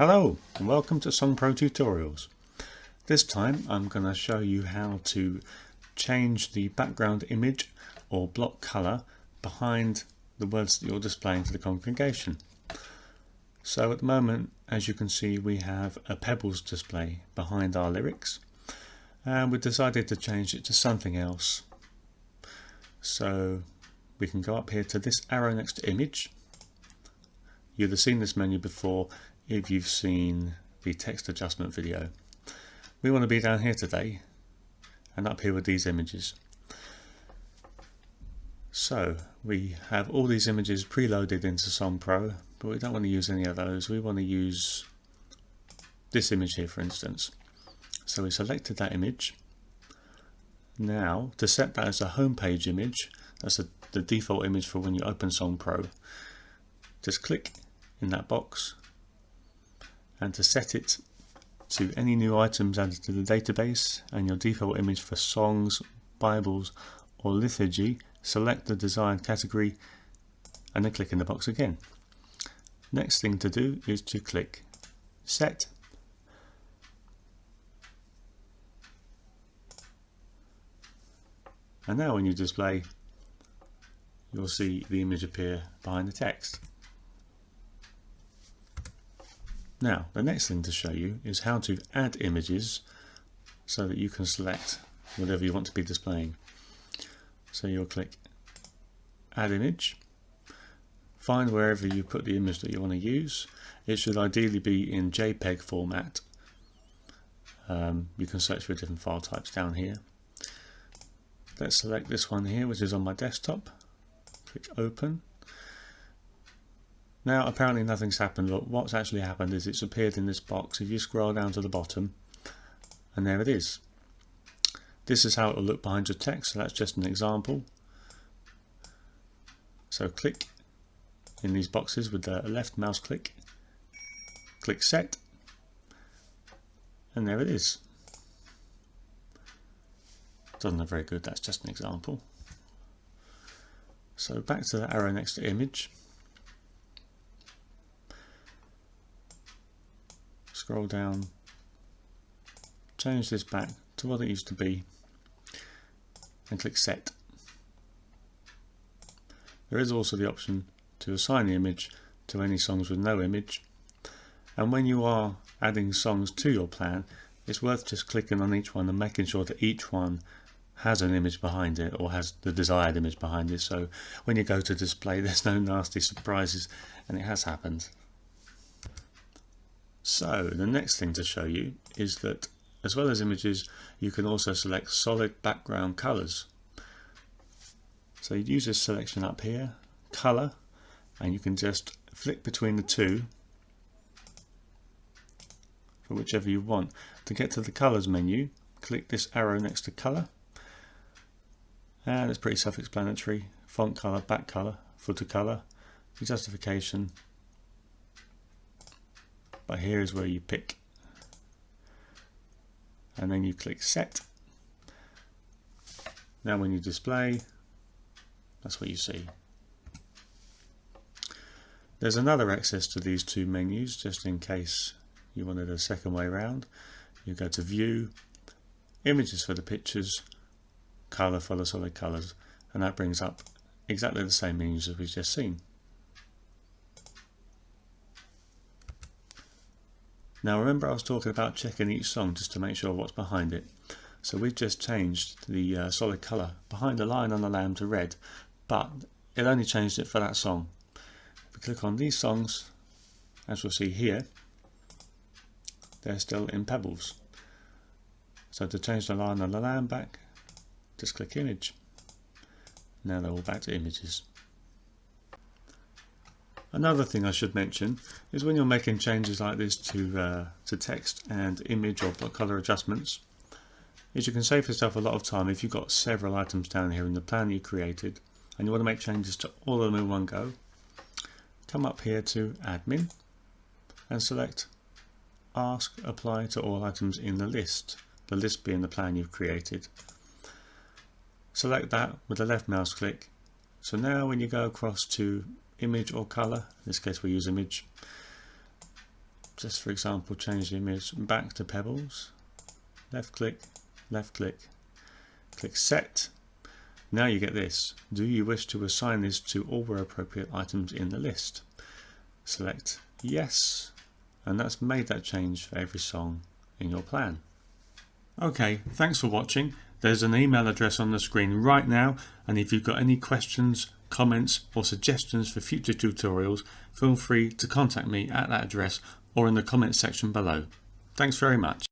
Hello and welcome to SongPro Tutorials. This time I'm going to show you how to change the background image or block colour behind the words that you're displaying to the congregation. So at the moment, as you can see, we have a pebbles display behind our lyrics, and we've decided to change it to something else. So we can go up here to this arrow next to image. You'd have seen this menu before if you've seen the text adjustment video. We want to be down here today and up here with these images. So we have all these images preloaded into SongPro, but we don't want to use any of those. We want to use this image here, for instance. So we selected that image. Now to set that as a home page image, that's the default image for when you open SongPro, just click in that box, and to set it to any new items added to the database and your default image for songs, Bibles or liturgy, select the desired category and then click in the box again. Next thing to do is to click Set. And now when you display, you'll see the image appear behind the text. Now, the next thing to show you is how to add images so that you can select whatever you want to be displaying. So you'll click Add Image, find wherever you put the image that you want to use. It should ideally be in JPEG format. You can search for different file types down here. Let's select this one here, which is on my desktop. Click Open. Now apparently nothing's happened, but what's actually happened is it's appeared in this box. If you scroll down to the bottom, and there it is. This is how it will look behind your text, so that's just an example. So click in these boxes with the left mouse click, click Set, and there it is. Doesn't look very good, that's just an example. So back to the arrow next to image. Scroll down, change this back to what it used to be, and click Set. There is also the option to assign the image to any songs with no image, and when you are adding songs to your plan, it's worth just clicking on each one and making sure that each one has an image behind it or has the desired image behind it, so when you go to display there's no nasty surprises, and it has happened. So the next thing to show you is that as well as images, you can also select solid background colours. So you'd use this selection up here, colour, and you can just flick between the two for whichever you want. To get to the colours menu, click this arrow next to colour, and it's pretty self-explanatory. Font colour, back colour, footer colour, justification. But here is where you pick, and then you click Set. Now when you display, that's what you see. There's another access to these two menus just in case you wanted a second way around. You go to View, Images for the pictures, Colour for the solid colours, and that brings up exactly the same menus as we've just seen. Now remember, I was talking about checking each song just to make sure what's behind it. So we've just changed the solid colour behind the Lion and the Lamb to red, but it only changed it for that song. If we click on these songs, as we'll see here, they're still in pebbles. So to change the Lion and the Lamb back, just click Image. Now they're all back to images. Another thing I should mention is when you're making changes like this to text and image or block colour adjustments, is you can save yourself a lot of time if you've got several items down here in the plan you created and you want to make changes to all of them in one go. Come up here to Admin and select Ask Apply to all items in the list being the plan you've created. Select that with the left mouse click. So now when you go across to image or colour, in this case we use image, just for example, change the image back to pebbles. Left click, click set. Now you get this. Do you wish to assign this to all where appropriate items in the list? Select yes, and that's made that change for every song in your plan. Okay, thanks for watching. There's an email address on the screen right now, and if you've got any questions, comments or suggestions for future tutorials, feel free to contact me at that address or in the comments section below. Thanks very much.